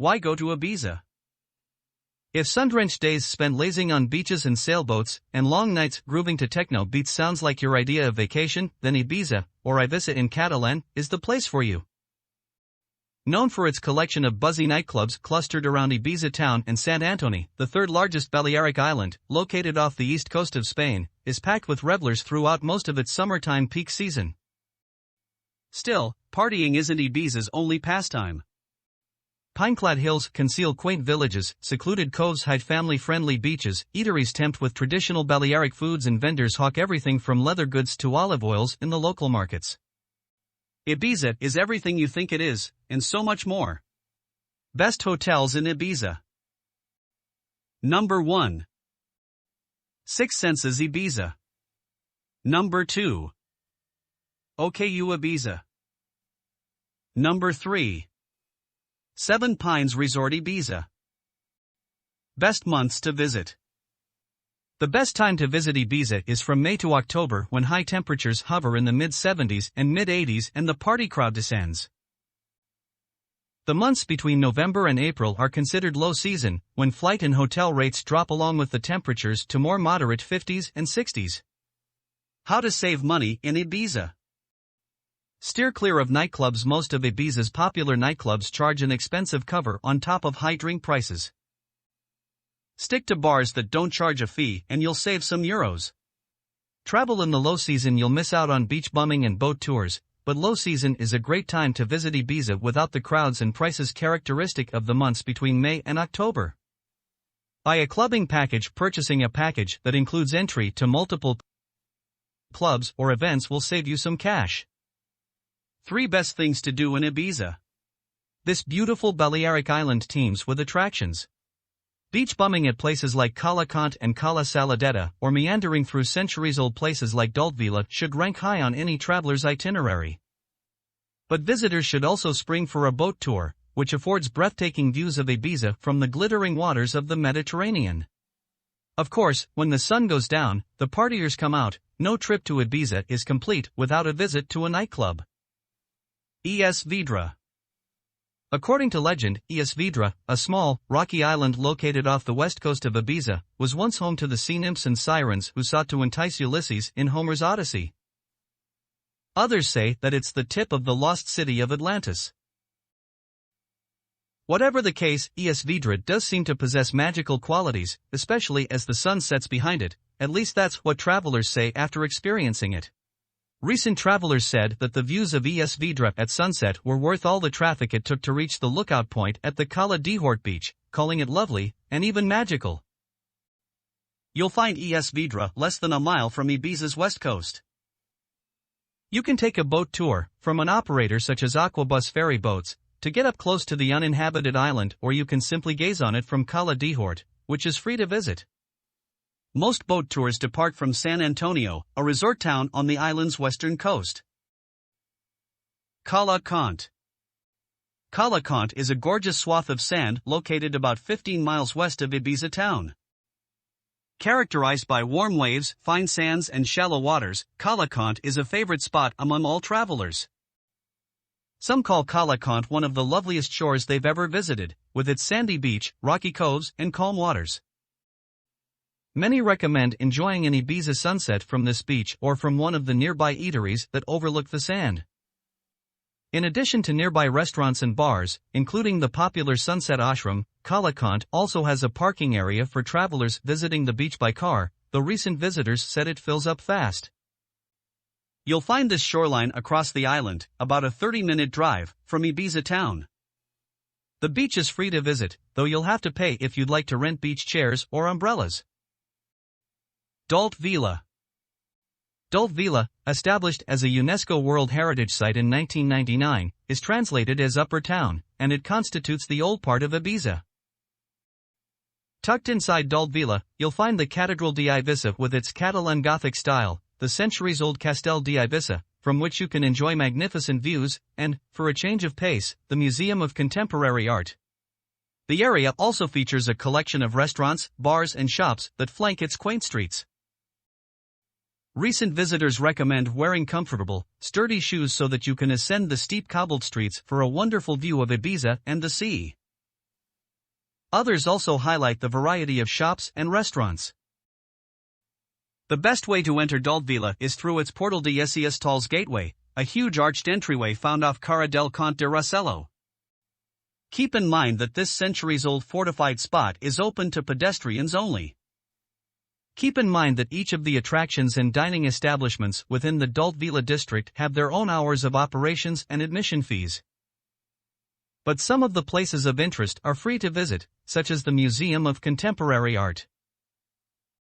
why go to Ibiza? If sun-drenched days spent lazing on beaches and sailboats, and long nights grooving to techno beats sounds like your idea of vacation, then Ibiza, or Eivissa in Catalan, is the place for you. Known for its collection of buzzy nightclubs clustered around Ibiza town, and Sant Antoni, the third largest Balearic island, located off the east coast of Spain, is packed with revelers throughout most of its summertime peak season. Still, partying isn't Ibiza's only pastime. Pine-clad hills conceal quaint villages, secluded coves hide family-friendly beaches, eateries tempt with traditional Balearic foods, and vendors hawk everything from leather goods to olive oils in the local markets. Ibiza is everything you think it is, and so much more. Best hotels in Ibiza. Number 1. Six Senses Ibiza. Number 2. OKU Ibiza. Number 3. Seven Pines Resort Ibiza. Best months to visit. The best time to visit Ibiza is from May to October, when high temperatures hover in the mid-70s and mid-80s and the party crowd descends. The months between November and April are considered low season, when flight and hotel rates drop along with the temperatures to more moderate 50s and 60s. How to save money in Ibiza. Steer clear of nightclubs. Most of Ibiza's popular nightclubs charge an expensive cover on top of high drink prices. Stick to bars that don't charge a fee and you'll save some euros. Travel in the low season. You'll miss out on beach bumming and boat tours, but low season is a great time to visit Ibiza without the crowds and prices characteristic of the months between May and October. Buy a clubbing package. Purchasing a package that includes entry to multiple clubs or events will save you some cash. 3 best things to do in Ibiza. This beautiful Balearic island teems with attractions. Beach bumming at places like Cala Comte and Cala Saladeta, or meandering through centuries-old places like Dalt Vila should rank high on any traveler's itinerary. But visitors should also spring for a boat tour, which affords breathtaking views of Ibiza from the glittering waters of the Mediterranean. Of course, when the sun goes down, the partiers come out. No trip to Ibiza is complete without a visit to a nightclub. Es Vedra. According to legend, Es Vedra, a small, rocky island located off the west coast of Ibiza, was once home to the sea nymphs and sirens who sought to entice Ulysses in Homer's Odyssey. Others say that it's the tip of the lost city of Atlantis. Whatever the case, Es Vedra does seem to possess magical qualities, especially as the sun sets behind it. At least that's what travelers say after experiencing it. Recent travelers said that the views of Es Vedra at sunset were worth all the traffic it took to reach the lookout point at the Cala beach, calling it lovely, and even magical. You'll find Es Vedra less than a mile from Ibiza's west coast. You can take a boat tour, from an operator such as Aquabus ferry boats, to get up close to the uninhabited island, or you can simply gaze on it from Cala, which is free to visit. Most boat tours depart from San Antonio, a resort town on the island's western coast. Cala Comte. Cala Comte is a gorgeous swath of sand located about 15 miles west of Ibiza town. Characterized by warm waves, fine sands and shallow waters, Cala Comte is a favorite spot among all travelers. Some call Cala Comte one of the loveliest shores they've ever visited, with its sandy beach, rocky coves, and calm waters. Many recommend enjoying an Ibiza sunset from this beach or from one of the nearby eateries that overlook the sand. In addition to nearby restaurants and bars, including the popular Sunset Ashram, Cala Comte also has a parking area for travelers visiting the beach by car, though recent visitors said it fills up fast. You'll find this shoreline across the island, about a 30-minute drive from Ibiza town. The beach is free to visit, though you'll have to pay if you'd like to rent beach chairs or umbrellas. Dalt Vila. Dalt Vila, established as a UNESCO World Heritage Site in 1999, is translated as Upper Town, and it constitutes the old part of Ibiza. Tucked inside Dalt Vila, you'll find the Catedral de Eivissa with its Catalan Gothic style, the centuries-old Castel de Eivissa, from which you can enjoy magnificent views, and, for a change of pace, the Museum of Contemporary Art. The area also features a collection of restaurants, bars and shops that flank its quaint streets. Recent visitors recommend wearing comfortable, sturdy shoes so that you can ascend the steep cobbled streets for a wonderful view of Ibiza and the sea. Others also highlight the variety of shops and restaurants. The best way to enter Dalt Vila is through its Portal de Essias Tall's gateway, a huge arched entryway found off Cara del Conte de Rosello. Keep in mind that this centuries-old fortified spot is open to pedestrians only. Keep in mind that each of the attractions and dining establishments within the Dalt Vila district have their own hours of operations and admission fees. But some of the places of interest are free to visit, such as the Museum of Contemporary Art.